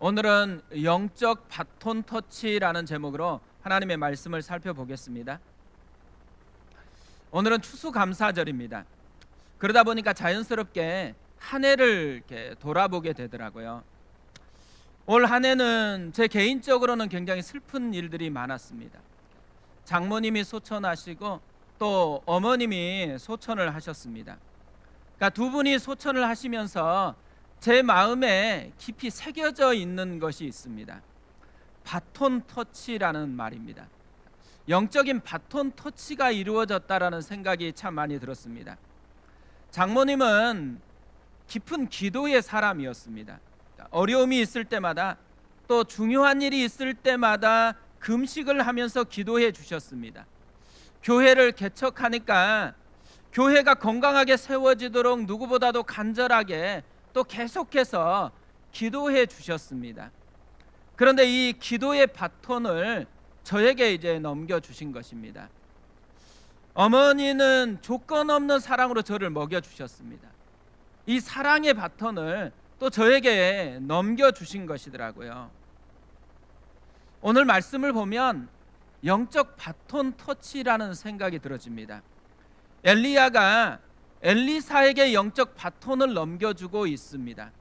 오늘은 영적 바톤 터치라는 제목으로 하나님의 말씀을 살펴보겠습니다. 오늘은 추수감사절입니다. 그러다 보니까 자연스럽게 한 해를 이렇게 돌아보게 되더라고요. 올 한 해는 제 개인적으로는 굉장히 슬픈 일들이 많았습니다. 장모님이 소천하시고 또 어머님이 소천을 하셨습니다. 그러니까 두 분이 소천을 하시면서 제 마음에 깊이 새겨져 있는 것이 있습니다. 바톤 터치라는 말입니다. 영적인 바톤 터치가 이루어졌다라는 생각이 참 많이 들었습니다. 장모님은 깊은 기도의 사람이었습니다. 어려움이 있을 때마다 또 중요한 일이 있을 때마다 금식을 하면서 기도해 주셨습니다. 교회를 개척하니까 교회가 건강하게 세워지도록 누구보다도 간절하게 또 계속해서 기도해 주셨습니다. 그런데 이 기도의 바톤을 저에게 이제 넘겨 주신 것입니다. 어머니는 조건 없는 사랑으로 저를 먹여 주셨습니다. 이 사랑의 바톤을 또 저에게 넘겨 주신 것이더라고요. 오늘 말씀을 보면 영적 바톤 터치라는 생각이 들어집니다. 엘리야가 엘리사에게 영적 바톤을 넘겨주고 있습니다.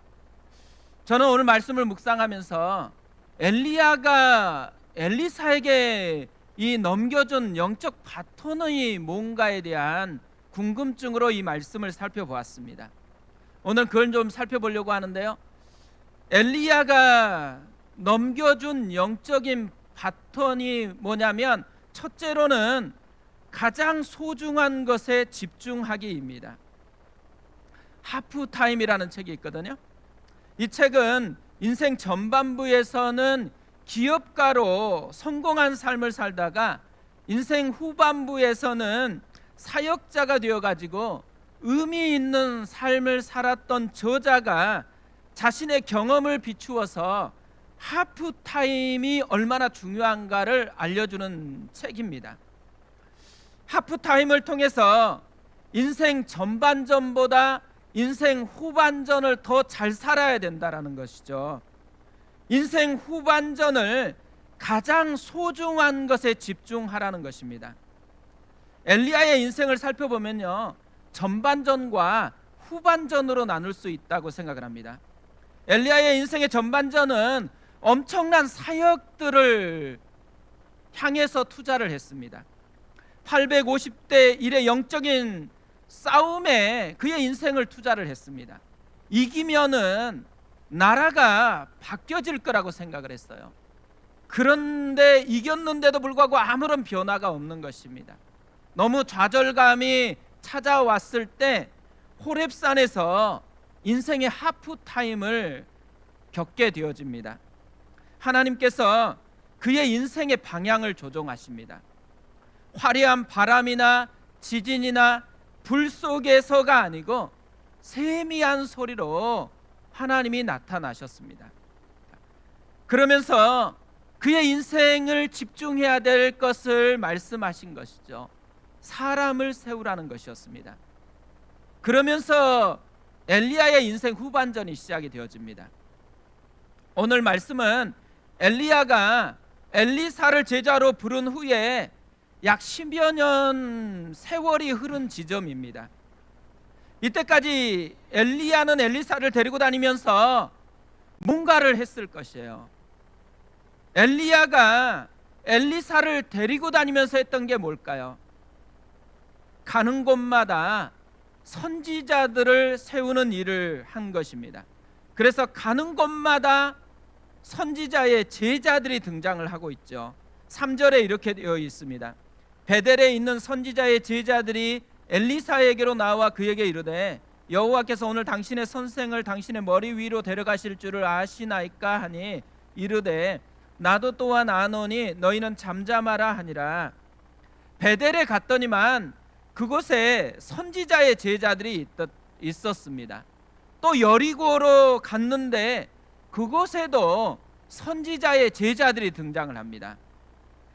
저는 오늘 말씀을 묵상하면서 엘리야가 엘리사에게 이 넘겨준 영적 바톤이 뭔가에 대한 궁금증으로 이 말씀을 살펴보았습니다. 오늘 그걸 좀 살펴보려고 하는데요. 엘리야가 넘겨준 영적인 바톤이 뭐냐면 첫째로는 가장 소중한 것에 집중하기입니다. 하프타임이라는 책이 있거든요. 이 책은 인생 전반부에서는 기업가로 성공한 삶을 살다가 인생 후반부에서는 사역자가 되어가지고 의미 있는 삶을 살았던 저자가 자신의 경험을 비추어서 하프타임이 얼마나 중요한가를 알려주는 책입니다. 하프타임을 통해서 인생 전반전보다 인생 후반전을 더 잘 살아야 된다라는 것이죠. 인생 후반전을 가장 소중한 것에 집중하라는 것입니다. 엘리야의 인생을 살펴보면요, 전반전과 후반전으로 나눌 수 있다고 생각을 합니다. 엘리야의 인생의 전반전은 엄청난 사역들을 향해서 투자를 했습니다. 850대 1의 영적인 싸움에 그의 인생을 투자를 했습니다. 이기면은 나라가 바뀌어질 거라고 생각을 했어요. 그런데 이겼는데도 불구하고 아무런 변화가 없는 것입니다. 너무 좌절감이 찾아왔을 때 호렙산에서 인생의 하프타임을 겪게 되어집니다. 하나님께서 그의 인생의 방향을 조종하십니다. 화려한 바람이나 지진이나 불 속에서가 아니고 세미한 소리로 하나님이 나타나셨습니다. 그러면서 그의 인생을 집중해야 될 것을 말씀하신 것이죠. 사람을 세우라는 것이었습니다. 그러면서 엘리야의 인생 후반전이 시작이 되어집니다. 오늘 말씀은 엘리야가 엘리사를 제자로 부른 후에 약 10여 년 세월이 흐른 지점입니다. 이때까지 엘리야는 엘리사를 데리고 다니면서 뭔가를 했을 것이에요. 엘리야가 엘리사를 데리고 다니면서 했던 게 뭘까요? 가는 곳마다 선지자들을 세우는 일을 한 것입니다. 그래서 가는 곳마다 선지자의 제자들이 등장을 하고 있죠. 3절에 이렇게 되어 있습니다. 베델에 있는 선지자의 제자들이 엘리사에게로 나와 그에게 이르되 여호와께서 오늘 당신의 선생을 당신의 머리 위로 데려가실 줄을 아시나이까 하니 이르되 나도 또한 아노니 너희는 잠잠하라 하니라. 베델에 갔더니만 그곳에 선지자의 제자들이 있었습니다. 또 여리고로 갔는데 그곳에도 선지자의 제자들이 등장을 합니다.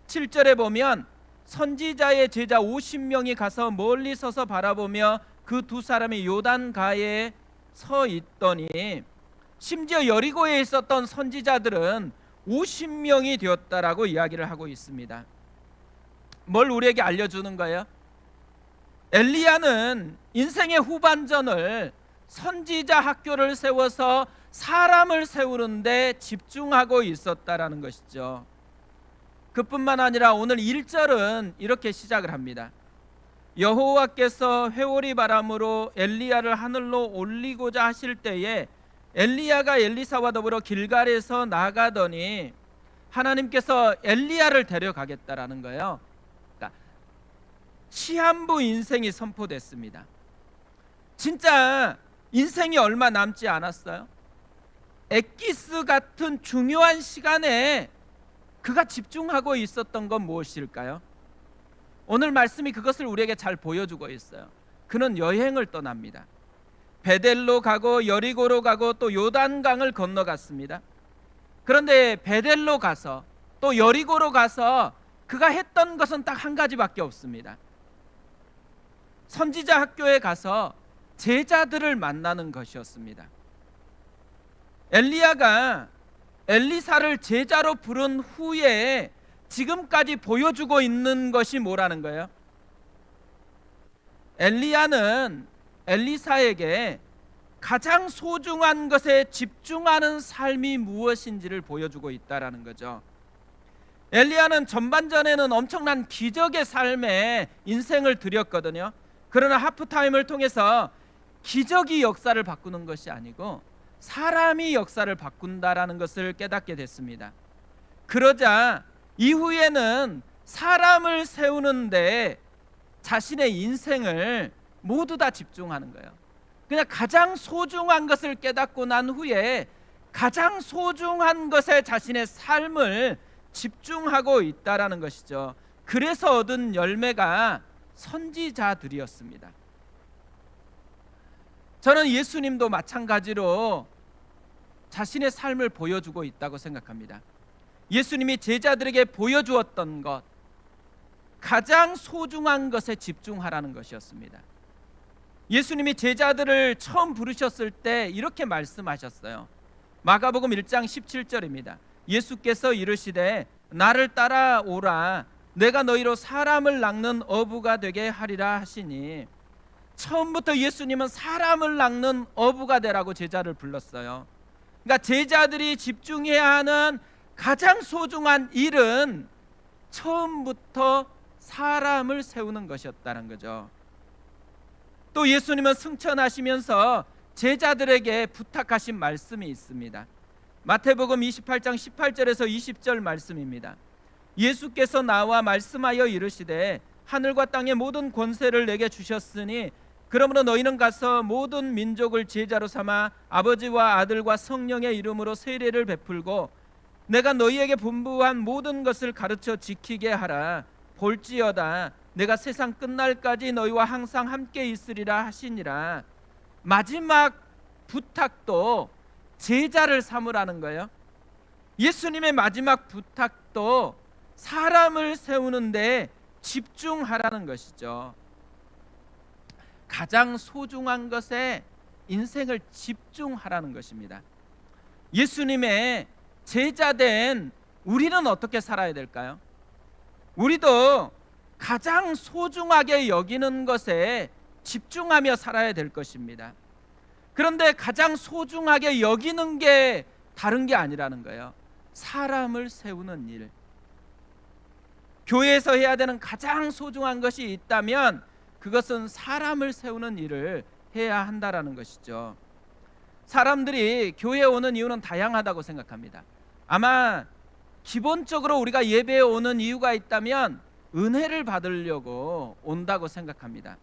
7절에 보면 선지자의 제자 50명이 가서 멀리 서서 바라보며 그 두 사람이 요단가에 서 있더니 심지어 여리고에 있었던 선지자들은 50명이 되었다라고 이야기를 하고 있습니다. 뭘 우리에게 알려주는 거예요? 엘리야는 인생의 후반전을 선지자 학교를 세워서 사람을 세우는데 집중하고 있었다라는 것이죠. 그뿐만 아니라 오늘 1절은 이렇게 시작을 합니다. 여호와께서 회오리 바람으로 엘리야를 하늘로 올리고자 하실 때에 엘리야가 엘리사와 더불어 길갈에서 나가더니 하나님께서 엘리야를 데려가겠다라는 거예요. 그러니까 시한부 인생이 선포됐습니다. 진짜 인생이 얼마 남지 않았어요. 엑기스 같은 중요한 시간에 그가 집중하고 있었던 건 무엇일까요? 오늘 말씀이 그것을 우리에게 잘 보여주고 있어요. 그는 여행을 떠납니다. 베델로 가고 여리고로 가고 또 요단강을 건너갔습니다. 그런데 베델로 가서 또 여리고로 가서 그가 했던 것은 딱 한 가지밖에 없습니다. 선지자 학교에 가서 제자들을 만나는 것이었습니다. 엘리야가 엘리사를 제자로 부른 후에 지금까지 보여주고 있는 것이 뭐라는 거예요? 엘리야는 엘리사에게 가장 소중한 것에 집중하는 삶이 무엇인지를 보여주고 있다라는 거죠. 엘리야는 전반전에는 엄청난 기적의 삶에 인생을 들였거든요. 그러나 하프타임을 통해서 기적이 역사를 바꾸는 것이 아니고 사람이 역사를 바꾼다라는 것을 깨닫게 됐습니다. 그러자 이후에는 사람을 세우는데 자신의 인생을 모두 다 집중하는 거예요. 그냥 가장 소중한 것을 깨닫고 난 후에 가장 소중한 것에 자신의 삶을 집중하고 있다라는 것이죠. 그래서 얻은 열매가 선지자들이었습니다. 저는 예수님도 마찬가지로 자신의 삶을 보여주고 있다고 생각합니다. 예수님이 제자들에게 보여주었던 것, 가장 소중한 것에 집중하라는 것이었습니다. 예수님이 제자들을 처음 부르셨을 때 이렇게 말씀하셨어요. 마가복음 1장 17절입니다. 예수께서 이르시되 나를 따라오라 내가 너희로 사람을 낚는 어부가 되게 하리라 하시니, 처음부터 예수님은 사람을 낚는 어부가 되라고 제자를 불렀어요. 그러니까 제자들이 집중해야 하는 가장 소중한 일은 처음부터 사람을 세우는 것이었다는 거죠. 또 예수님은 승천하시면서 제자들에게 부탁하신 말씀이 있습니다. 마태복음 28장 18절에서 20절 말씀입니다. 예수께서 나와 말씀하여 이르시되 하늘과 땅의 모든 권세를 내게 주셨으니 그러므로 너희는 가서 모든 민족을 제자로 삼아 아버지와 아들과 성령의 이름으로 세례를 베풀고 내가 너희에게 분부한 모든 것을 가르쳐 지키게 하라. 볼지어다 내가 세상 끝날까지 너희와 항상 함께 있으리라 하시니라. 마지막 부탁도 제자를 삼으라는 거예요. 예수님의 마지막 부탁도 사람을 세우는데 집중하라는 것이죠. 가장 소중한 것에 인생을 집중하라는 것입니다. 예수님의 제자된 우리는 어떻게 살아야 될까요? 우리도 가장 소중하게 여기는 것에 집중하며 살아야 될 것입니다. 그런데 가장 소중하게 여기는 게 다른 게 아니라는 거예요. 사람을 세우는 일. 교회에서 해야 되는 가장 소중한 것이 있다면 그것은 사람을 세우는 일을 해야 한다라는 것이죠. 사람들이 교회에 오는 이유는 다양하다고 생각합니다. 아마 기본적으로 우리가 예배에 오는 이유가 있다면 은혜를 받으려고 온다고 생각합니다.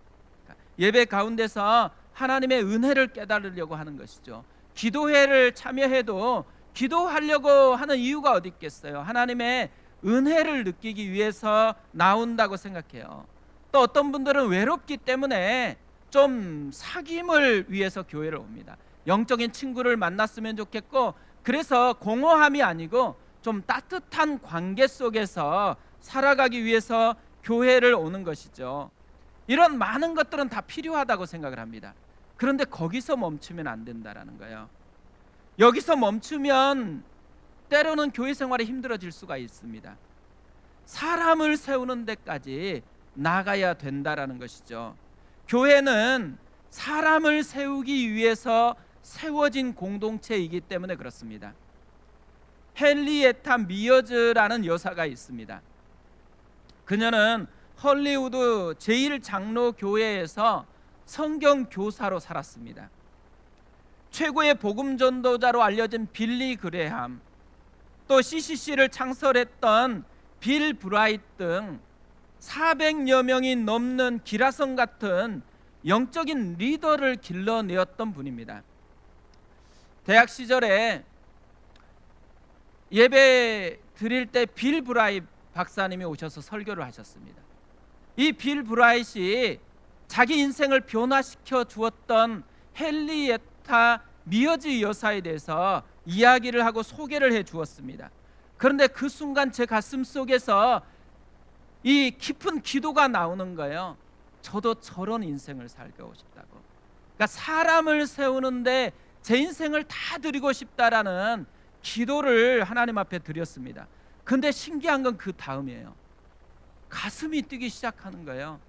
예배 가운데서 하나님의 은혜를 깨달으려고 하는 것이죠. 기도회를 참여해도 기도하려고 하는 이유가 어디 있겠어요? 하나님의 은혜를 느끼기 위해서 나온다고 생각해요. 또 어떤 분들은 외롭기 때문에 좀 사귐을 위해서 교회를 옵니다. 영적인 친구를 만났으면 좋겠고, 그래서 공허함이 아니고 좀 따뜻한 관계 속에서 살아가기 위해서 교회를 오는 것이죠. 이런 많은 것들은 다 필요하다고 생각을 합니다. 그런데 거기서 멈추면 안 된다라는 거예요. 여기서 멈추면 때로는 교회 생활이 힘들어질 수가 있습니다. 사람을 세우는 데까지 나가야 된다라는 것이죠. 교회는 사람을 세우기 위해서 세워진 공동체이기 때문에 그렇습니다. 헨리에타 미어즈라는 여사가 있습니다. 그녀는 헐리우드 제1장로교회에서 성경 교사로 살았습니다. 최고의 복음 전도자로 알려진 빌리 그레함, 또 CCC를 창설했던 빌 브라이트 등 400여 명이 넘는 기라성 같은 영적인 리더를 길러내었던 분입니다. 대학 시절에 예배 드릴 때 빌 브라이트 박사님이 오셔서 설교를 하셨습니다. 이 빌 브라이트이 자기 인생을 변화시켜 주었던 헨리에타 미어즈 여사에 대해서 이야기를 하고 소개를 해 주었습니다. 그런데 그 순간 제 가슴 속에서 이 깊은 기도가 나오는 거예요. 저도 저런 인생을 살고 싶다고. 그러니까 사람을 세우는데 제 인생을 다 드리고 싶다라는 기도를 하나님 앞에 드렸습니다. 근데 신기한 건 그 다음이에요. 가슴이 뛰기 시작하는 거예요.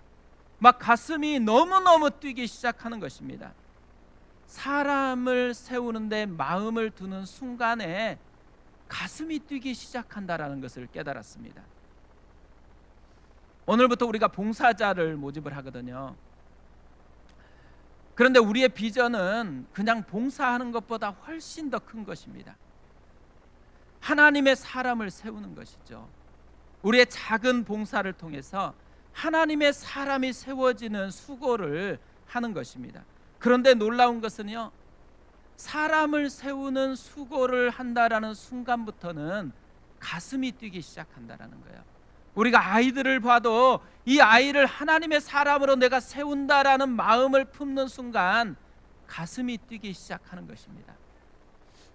막 가슴이 너무너무 뛰기 시작하는 것입니다. 사람을 세우는데 마음을 두는 순간에 가슴이 뛰기 시작한다라는 것을 깨달았습니다. 오늘부터 우리가 봉사자를 모집을 하거든요. 그런데 우리의 비전은 그냥 봉사하는 것보다 훨씬 더 큰 것입니다. 하나님의 사람을 세우는 것이죠. 우리의 작은 봉사를 통해서 하나님의 사람이 세워지는 수고를 하는 것입니다. 그런데 놀라운 것은요, 사람을 세우는 수고를 한다라는 순간부터는 가슴이 뛰기 시작한다라는 거예요. 우리가 아이들을 봐도 이 아이를 하나님의 사람으로 내가 세운다라는 마음을 품는 순간 가슴이 뛰기 시작하는 것입니다.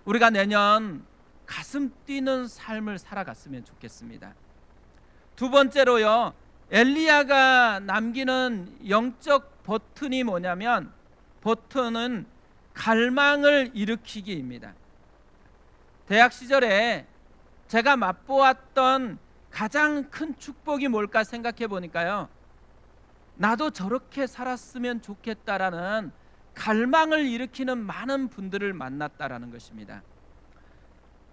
우리가 내년 가슴 뛰는 삶을 살아갔으면 좋겠습니다. 두 번째로요, 엘리야가 남기는 영적 버튼이 뭐냐면, 버튼은 갈망을 일으키기입니다. 대학 시절에 제가 맛보았던 가장 큰 축복이 뭘까 생각해 보니까요, 나도 저렇게 살았으면 좋겠다라는 갈망을 일으키는 많은 분들을 만났다라는 것입니다.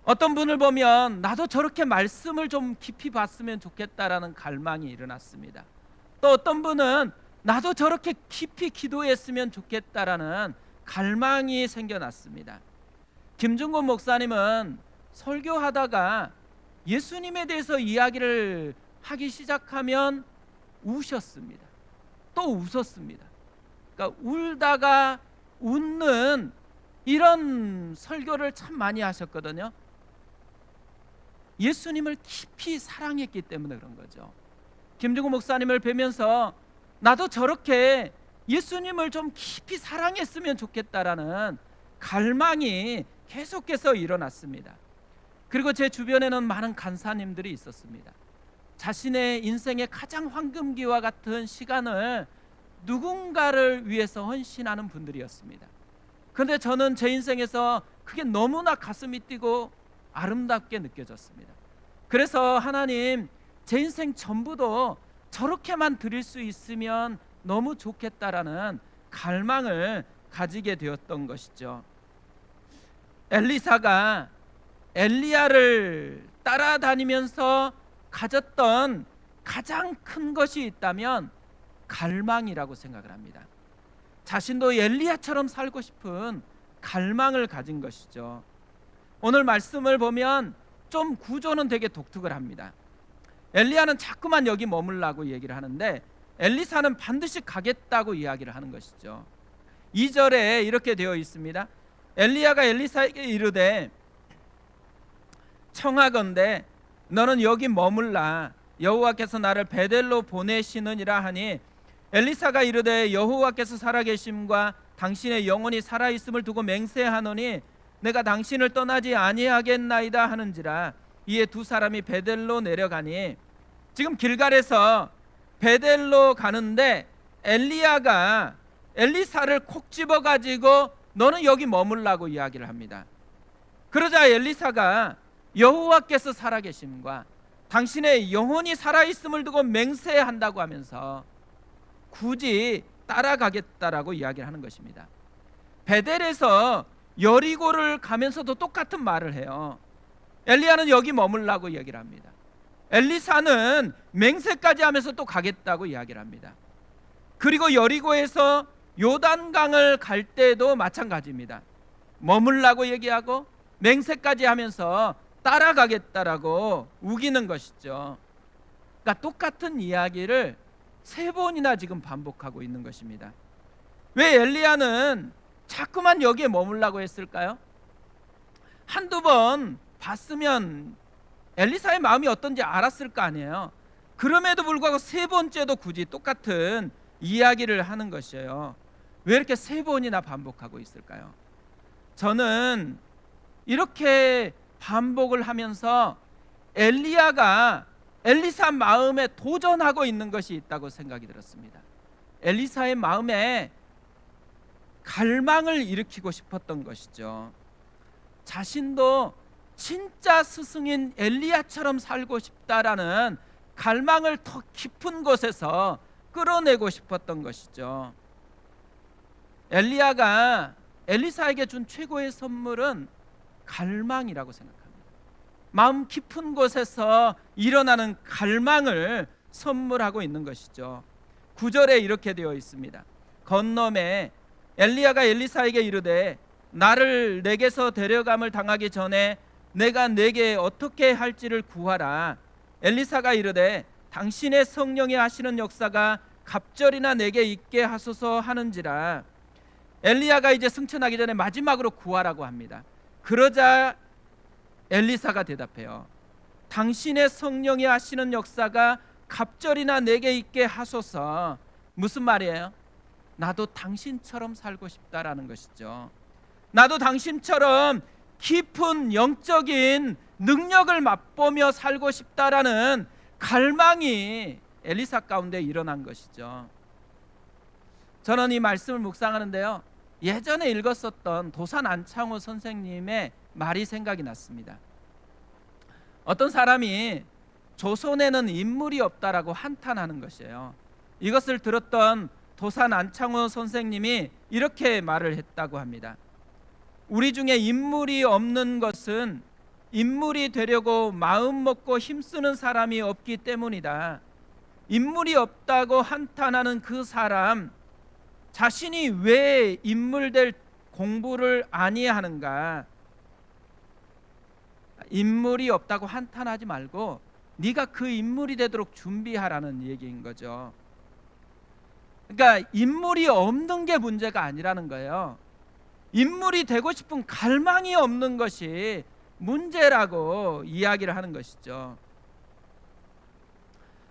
어떤 분을 보면 나도 저렇게 말씀을 좀 깊이 봤으면 좋겠다라는 갈망이 일어났습니다. 또 어떤 분은 나도 저렇게 깊이 기도했으면 좋겠다라는 갈망이 생겨났습니다. 김중곤 목사님은 설교하다가 예수님에 대해서 이야기를 하기 시작하면 우셨습니다. 또 웃었습니다. 그러니까 울다가 웃는 이런 설교를 참 많이 하셨거든요. 예수님을 깊이 사랑했기 때문에 그런 거죠. 김중곤 목사님을 뵈면서 나도 저렇게 예수님을 좀 깊이 사랑했으면 좋겠다라는 갈망이 계속해서 일어났습니다. 그리고 제 주변에는 많은 간사님들이 있었습니다. 자신의 인생의 가장 황금기와 같은 시간을 누군가를 위해서 헌신하는 분들이었습니다. 그런데 저는 제 인생에서 그게 너무나 가슴이 뛰고 아름답게 느껴졌습니다. 그래서 하나님, 제 인생 전부도 저렇게만 드릴 수 있으면 너무 좋겠다라는 갈망을 가지게 되었던 것이죠. 엘리사가 엘리야를 따라다니면서 가졌던 가장 큰 것이 있다면 갈망이라고 생각을 합니다. 자신도 엘리야처럼 살고 싶은 갈망을 가진 것이죠. 오늘 말씀을 보면 좀 구조는 되게 독특을 합니다. 엘리야는 자꾸만 여기 머물라고 얘기를 하는데 엘리사는 반드시 가겠다고 이야기를 하는 것이죠. 2절에 이렇게 되어 있습니다. 엘리야가 엘리사에게 이르되 청하건대 너는 여기 머물라, 여호와께서 나를 베델로 보내시느니라 하니, 엘리사가 이르되 여호와께서 살아계심과 당신의 영혼이 살아있음을 두고 맹세하노니 내가 당신을 떠나지 아니하겠나이다 하는지라. 이에 두 사람이 베델로 내려가니, 지금 길갈에서 베델로 가는데 엘리야가 엘리사를 콕 집어가지고 너는 여기 머물라고 이야기를 합니다. 그러자 엘리사가 여호와께서 살아계심과 당신의 영혼이 살아있음을 두고 맹세한다고 하면서 굳이 따라가겠다라고 이야기를 하는 것입니다. 베델에서 여리고를 가면서도 똑같은 말을 해요. 엘리야는 여기 머물라고 이야기를 합니다. 엘리사는 맹세까지 하면서 또 가겠다고 이야기를 합니다. 그리고 여리고에서 요단강을 갈 때도 마찬가지입니다. 머물라고 얘기하고 맹세까지 하면서 따라가겠다라고 우기는 것이죠. 그러니까 똑같은 이야기를 3번이나 지금 반복하고 있는 것입니다. 왜 엘리야는 자꾸만 여기에 머물라고 했을까요? 한두 번 봤으면 엘리사의 마음이 어떤지 알았을 거 아니에요. 그럼에도 불구하고 3번째도 굳이 똑같은 이야기를 하는 것이에요. 왜 이렇게 3번이나 반복하고 있을까요? 저는 이렇게 반복을 하면서 엘리야가 엘리사 마음에 도전하고 있는 것이 있다고 생각이 들었습니다. 엘리사의 마음에 갈망을 일으키고 싶었던 것이죠. 자신도 진짜 스승인 엘리야처럼 살고 싶다라는 갈망을 더 깊은 곳에서 끌어내고 싶었던 것이죠. 엘리야가 엘리사에게 준 최고의 선물은 갈망이라고 생각합니다. 마음 깊은 곳에서 일어나는 갈망을 선물하고 있는 것이죠. 9절에 이렇게 되어 있습니다. 건너매 엘리야가 엘리사에게 이르되 나를 내게서 데려감을 당하기 전에 내가 내게 어떻게 할지를 구하라. 엘리사가 이르되 당신의 성령이 하시는 역사가 갑절이나 내게 있게 하소서 하는지라. 엘리야가 이제 승천하기 전에 마지막으로 구하라고 합니다. 그러자 엘리사가 대답해요. 당신의 성령이 하시는 역사가 갑절이나 내게 있게 하소서. 무슨 말이에요? 나도 당신처럼 살고 싶다라는 것이죠. 나도 당신처럼 깊은 영적인 능력을 맛보며 살고 싶다라는 갈망이 엘리사 가운데 일어난 것이죠. 저는 이 말씀을 묵상하는데요, 예전에 읽었었던 도산 안창호 선생님의 말이 생각이 났습니다. 어떤 사람이 조선에는 인물이 없다라고 한탄하는 것이에요. 이것을 들었던 도산 안창호 선생님이 이렇게 말을 했다고 합니다. 우리 중에 인물이 없는 것은 인물이 되려고 마음 먹고 힘쓰는 사람이 없기 때문이다. 인물이 없다고 한탄하는 그 사람, 자신이 왜 인물 될 공부를 아니하는가? 인물이 없다고 한탄하지 말고 네가 그 인물이 되도록 준비하라는 얘기인 거죠. 그러니까 인물이 없는 게 문제가 아니라는 거예요. 인물이 되고 싶은 갈망이 없는 것이 문제라고 이야기를 하는 것이죠.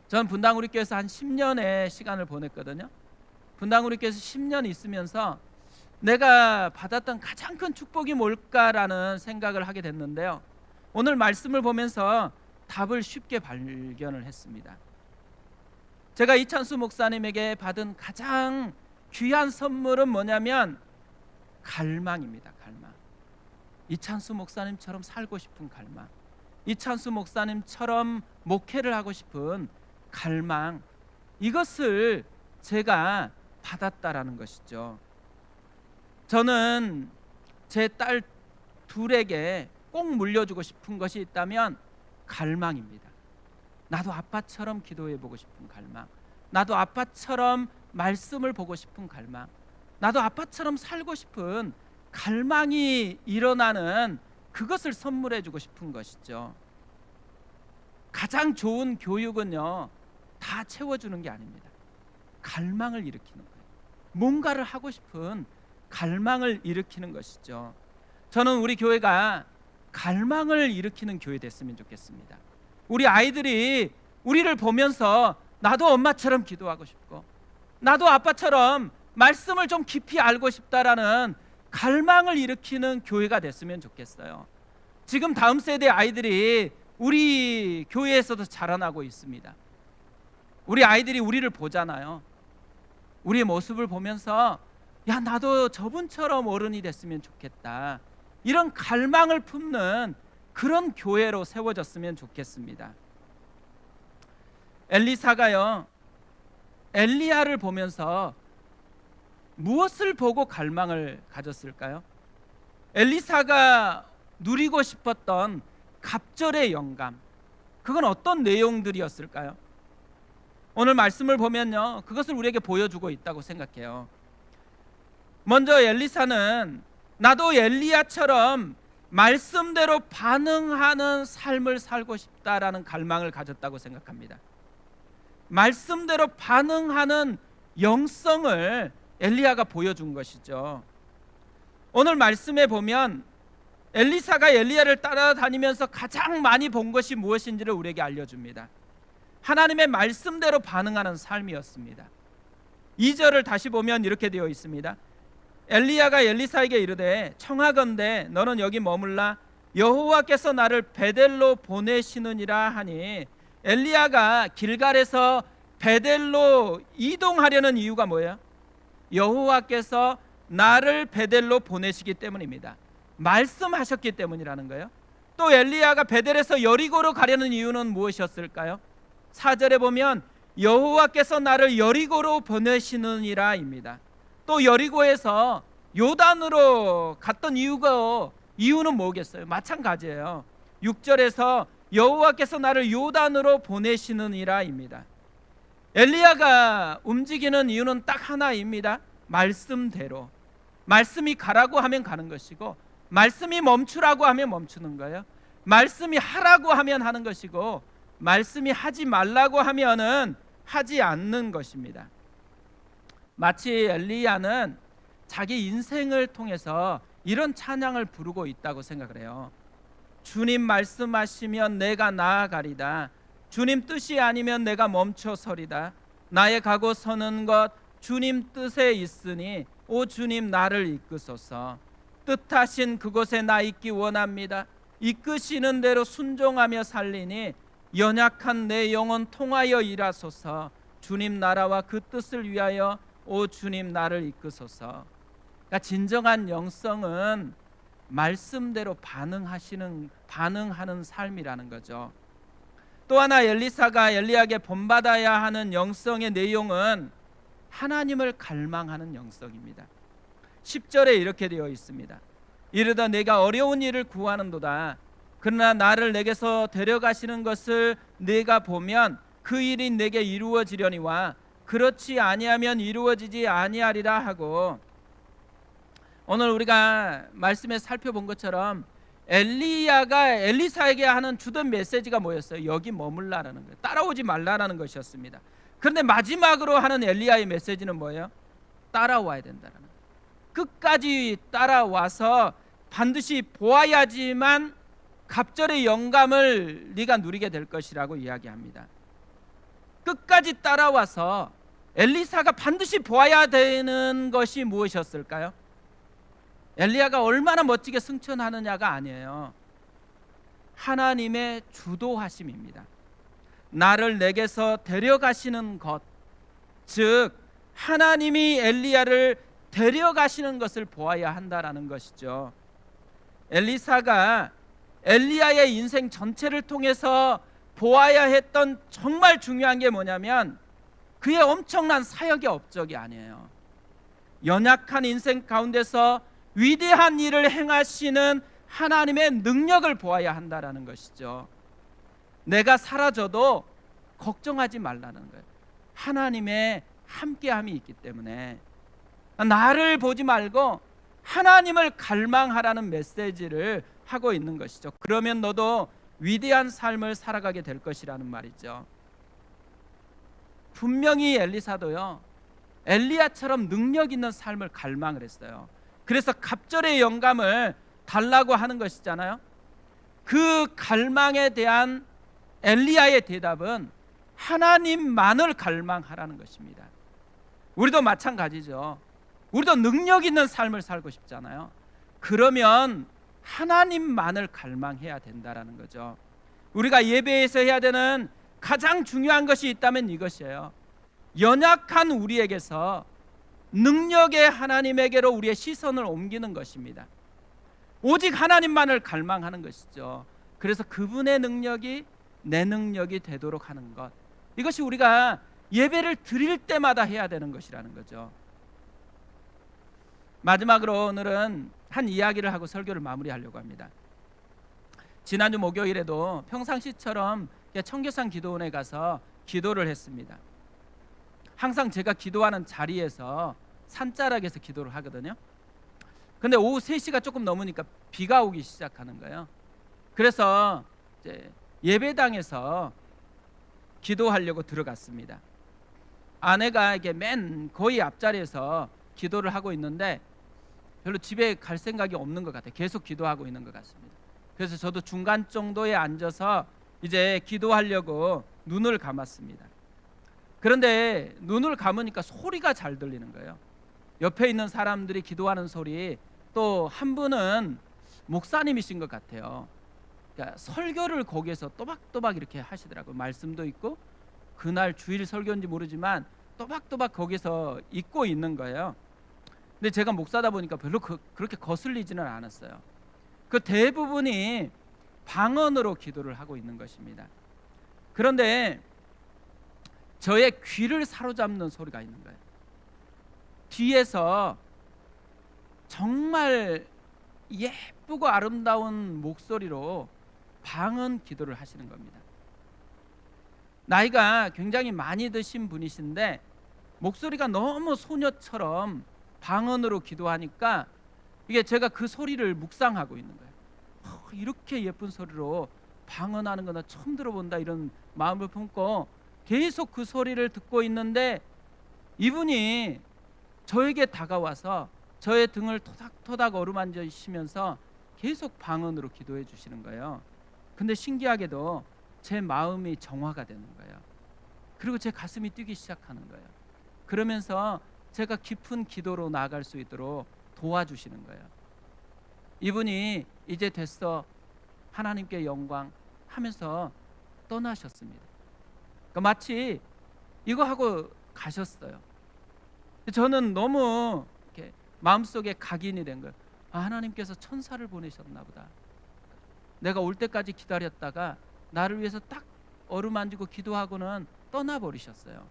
전 분당우리교회에서 한 10년의 시간을 보냈거든요. 분당우리교회에서 10년 있으면서 내가 받았던 가장 큰 축복이 뭘까라는 생각을 하게 됐는데요, 오늘 말씀을 보면서 답을 쉽게 발견을 했습니다. 제가 이찬수 목사님에게 받은 가장 귀한 선물은 뭐냐면 갈망입니다. 갈망. 이찬수 목사님처럼 살고 싶은 갈망, 이찬수 목사님처럼 목회를 하고 싶은 갈망, 이것을 제가 받았다라는 것이죠. 저는 제 딸 둘에게 꼭 물려주고 싶은 것이 있다면 갈망입니다. 나도 아빠처럼 기도해보고 싶은 갈망, 나도 아빠처럼 말씀을 보고 싶은 갈망, 나도 아빠처럼 살고 싶은 갈망이 일어나는 그것을 선물해주고 싶은 것이죠. 가장 좋은 교육은요, 다 채워주는 게 아닙니다. 갈망을 일으키는 거예요. 뭔가를 하고 싶은 갈망을 일으키는 것이죠. 저는 우리 교회가 갈망을 일으키는 교회 됐으면 좋겠습니다. 우리 아이들이 우리를 보면서 나도 엄마처럼 기도하고 싶고 나도 아빠처럼 말씀을 좀 깊이 알고 싶다라는 갈망을 일으키는 교회가 됐으면 좋겠어요. 지금 다음 세대 아이들이 우리 교회에서도 자라나고 있습니다. 우리 아이들이 우리를 보잖아요. 우리의 모습을 보면서 야, 나도 저분처럼 어른이 됐으면 좋겠다, 이런 갈망을 품는 그런 교회로 세워졌으면 좋겠습니다. 엘리사가요, 엘리야를 보면서 무엇을 보고 갈망을 가졌을까요? 엘리사가 누리고 싶었던 갑절의 영감, 그건 어떤 내용들이었을까요? 오늘 말씀을 보면요, 그것을 우리에게 보여주고 있다고 생각해요. 먼저 엘리사는 나도 엘리야처럼 말씀대로 반응하는 삶을 살고 싶다라는 갈망을 가졌다고 생각합니다. 말씀대로 반응하는 영성을 엘리야가 보여준 것이죠. 오늘 말씀에 보면 엘리사가 엘리야를 따라다니면서 가장 많이 본 것이 무엇인지를 우리에게 알려줍니다. 하나님의 말씀대로 반응하는 삶이었습니다. 2절을 다시 보면 이렇게 되어 있습니다. 엘리야가 엘리사에게 이르되 청하건대 너는 여기 머물라 여호와께서 나를 베델로 보내시느니라 하니, 엘리야가 길갈에서 베델로 이동하려는 이유가 뭐예요? 여호와께서 나를 베델로 보내시기 때문입니다. 말씀하셨기 때문이라는 거예요. 또 엘리야가 베델에서 여리고로 가려는 이유는 무엇이었을까요? 4절에 보면 여호와께서 나를 여리고로 보내시느니라입니다. 또 여리고에서 요단으로 갔던 이유는 뭐겠어요? 마찬가지예요. 6절에서 여호와께서 나를 요단으로 보내시느니라입니다. 엘리야가 움직이는 이유는 딱 하나입니다. 말씀대로. 말씀이 가라고 하면 가는 것이고, 말씀이 멈추라고 하면 멈추는 거예요. 말씀이 하라고 하면 하는 것이고, 말씀이 하지 말라고 하면은 하지 않는 것입니다. 마치 엘리야는 자기 인생을 통해서 이런 찬양을 부르고 있다고 생각을 해요. 주님 말씀하시면 내가 나아가리다. 주님 뜻이 아니면 내가 멈춰서리다. 나의 가고 서는 것 주님 뜻에 있으니 오 주님 나를 이끄소서. 뜻하신 그곳에 나 있기 원합니다. 이끄시는 대로 순종하며 살리니 연약한 내 영혼 통하여 일하소서. 주님 나라와 그 뜻을 위하여 오 주님 나를 이끄소서. 그러니까 진정한 영성은 말씀대로 반응하는 삶이라는 거죠. 또 하나 엘리사가 엘리야에게 본받아야 하는 영성의 내용은 하나님을 갈망하는 영성입니다. 10절에 이렇게 되어 있습니다. 이르다 내가 어려운 일을 구하는도다. 그러나 나를 내게서 데려가시는 것을 내가 보면 그 일이 내게 이루어지려니와 그렇지 아니하면 이루어지지 아니하리라 하고, 오늘 우리가 말씀에 살펴본 것처럼 엘리야가 엘리사에게 하는 주던 메시지가 뭐였어요? 여기 머물라라는 거예요. 따라오지 말라라는 것이었습니다. 그런데 마지막으로 하는 엘리야의 메시지는 뭐예요? 따라와야 된다는 거예요. 끝까지 따라와서 반드시 보아야지만 갑절의 영감을 네가 누리게 될 것이라고 이야기합니다. 끝까지 따라와서 엘리사가 반드시 보아야 되는 것이 무엇이었을까요? 엘리야가 얼마나 멋지게 승천하느냐가 아니에요. 하나님의 주도하심입니다. 나를 내게서 데려가시는 것, 즉 하나님이 엘리야를 데려가시는 것을 보아야 한다라는 것이죠. 엘리사가 엘리야의 인생 전체를 통해서 보아야 했던 정말 중요한 게 뭐냐면 그의 엄청난 사역의 업적이 아니에요. 연약한 인생 가운데서 위대한 일을 행하시는 하나님의 능력을 보아야 한다라는 것이죠. 내가 사라져도 걱정하지 말라는 거예요. 하나님의 함께함이 있기 때문에 나를 보지 말고 하나님을 갈망하라는 메시지를 하고 있는 것이죠. 그러면 너도 위대한 삶을 살아가게 될 것이라는 말이죠. 분명히 엘리사도요, 엘리야처럼 능력 있는 삶을 갈망을 했어요. 그래서 갑절의 영감을 달라고 하는 것이잖아요. 그 갈망에 대한 엘리야의 대답은 하나님만을 갈망하라는 것입니다. 우리도 마찬가지죠. 우리도 능력 있는 삶을 살고 싶잖아요. 그러면 하나님만을 갈망해야 된다라는 거죠. 우리가 예배에서 해야 되는 가장 중요한 것이 있다면 이것이에요. 연약한 우리에게서 능력의 하나님에게로 우리의 시선을 옮기는 것입니다. 오직 하나님만을 갈망하는 것이죠. 그래서 그분의 능력이 내 능력이 되도록 하는 것, 이것이 우리가 예배를 드릴 때마다 해야 되는 것이라는 거죠. 마지막으로 오늘은 한 이야기를 하고 설교를 마무리하려고 합니다. 지난주 목요일에도 평상시처럼 청계산 기도원에 가서 기도를 했습니다. 항상 제가 기도하는 자리에서 산자락에서 기도를 하거든요. 근데 오후 3시가 조금 넘으니까 비가 오기 시작하는 거예요. 그래서 이제 예배당에서 기도하려고 들어갔습니다. 아내가 이게 맨 거의 앞자리에서 기도를 하고 있는데 별로 집에 갈 생각이 없는 것 같아요. 계속 기도하고 있는 것 같습니다. 그래서 저도 중간 정도에 앉아서 이제 기도하려고 눈을 감았습니다. 그런데 눈을 감으니까 소리가 잘 들리는 거예요. 옆에 있는 사람들이 기도하는 소리, 또 한 분은 목사님이신 것 같아요. 그러니까 설교를 거기에서 또박또박 이렇게 하시더라고요. 말씀도 있고 그날 주일 설교인지 모르지만 또박또박 거기서 읽고 있는 거예요. 근데 제가 목사다 보니까 별로 그렇게 거슬리지는 않았어요. 그 대부분이 방언으로 기도를 하고 있는 것입니다. 그런데 저의 귀를 사로잡는 소리가 있는 거예요. 뒤에서 정말 예쁘고 아름다운 목소리로 방언 기도를 하시는 겁니다. 나이가 굉장히 많이 드신 분이신데 목소리가 너무 소녀처럼 방언으로 기도하니까 이게 제가 그 소리를 묵상하고 있는 거예요. 이렇게 예쁜 소리로 방언하는 거 나 처음 들어본다, 이런 마음을 품고 계속 그 소리를 듣고 있는데 이분이 저에게 다가와서 저의 등을 토닥토닥 어루만지시면서 계속 방언으로 기도해 주시는 거예요. 근데 신기하게도 제 마음이 정화가 되는 거예요. 그리고 제 가슴이 뛰기 시작하는 거예요. 그러면서 제가 깊은 기도로 나아갈 수 있도록 도와주시는 거예요. 이분이 이제 됐어, 하나님께 영광 하면서 떠나셨습니다. 그러니까 마치 이거 하고 가셨어요. 저는 너무 이렇게 마음속에 각인이 된 거예요. 하나님께서 천사를 보내셨나 보다. 내가 올 때까지 기다렸다가 나를 위해서 딱 어루만지고 기도하고는 떠나버리셨어요.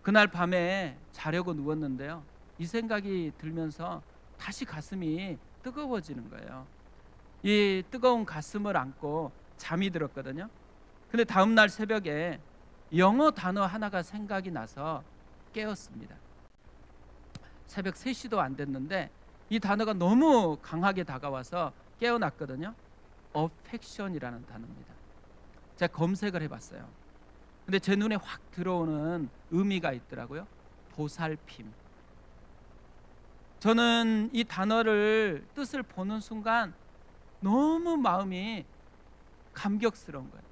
그날 밤에 자려고 누웠는데요, 이 생각이 들면서 다시 가슴이 뜨거워지는 거예요. 이 뜨거운 가슴을 안고 잠이 들었거든요. 근데 다음 날 새벽에 영어 단어 하나가 생각이 나서 깨었습니다. 새벽 3시도 안 됐는데 이 단어가 너무 강하게 다가와서 깨어났거든요. affection이라는 단어입니다. 제가 검색을 해봤어요. 근데 제 눈에 확 들어오는 의미가 있더라고요. 보살핌. 저는 이 단어를 뜻을 보는 순간 너무 마음이 감격스러운 거예요.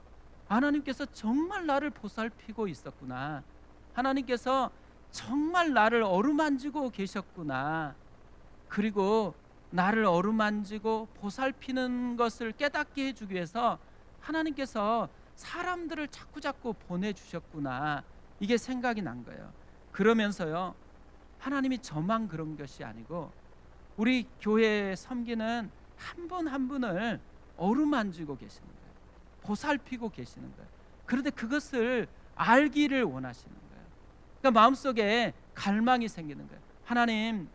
하나님께서 정말 나를 보살피고 있었구나. 하나님께서 정말 나를 어루만지고 계셨구나. 그리고 나를 어루만지고 보살피는 것을 깨닫게 해주기 위해서 하나님께서 사람들을 자꾸자꾸 보내주셨구나. 이게 생각이 난 거예요. 그러면서요, 하나님이 저만 그런 것이 아니고 우리 교회에 섬기는 한 분 한 분을 어루만지고 계시는 거예요. 보살피고 계시는 거예요. 그런데 그것을 알기를 원하시는 거예요. 그러니까 마음속에 갈망이 생기는 거예요. 하나님,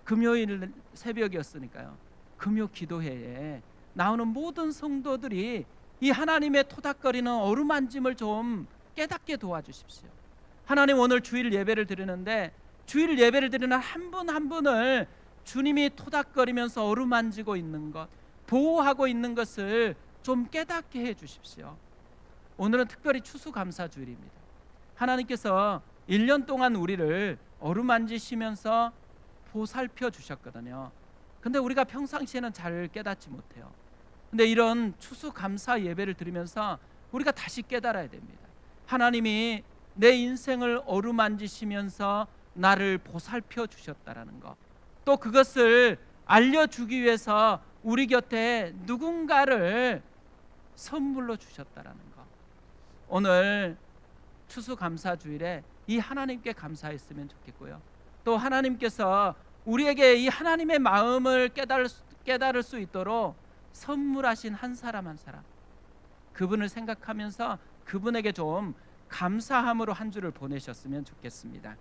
금요일 새벽이었으니까요, 금요 기도회에 나오는 모든 성도들이 이 하나님의 토닥거리는 어루만짐을 좀 깨닫게 도와주십시오. 하나님, 오늘 주일 예배를 드리는데 주일 예배를 드리는 한 분 한 분을 주님이 토닥거리면서 어루만지고 있는 것, 보호하고 있는 것을 좀 깨닫게 해 주십시오. 오늘은 특별히 추수감사주일입니다. 하나님께서 1년 동안 우리를 어루만지시면서 보살펴 주셨거든요. 근데 우리가 평상시에는 잘 깨닫지 못해요. 근데 이런 추수감사 예배를 드리면서 우리가 다시 깨달아야 됩니다. 하나님이 내 인생을 어루만지시면서 나를 보살펴 주셨다라는 것, 또 그것을 알려주기 위해서 우리 곁에 누군가를 선물로 주셨다라는 것. 오늘 추수감사주일에 이 하나님께 감사했으면 좋겠고요, 또 하나님께서 우리에게 이 하나님의 마음을 깨달을 수 있도록 선물하신 한 사람 한 사람, 그분을 생각하면서 그분에게 좀 감사함으로 한 주를 보내셨으면 좋겠습니다.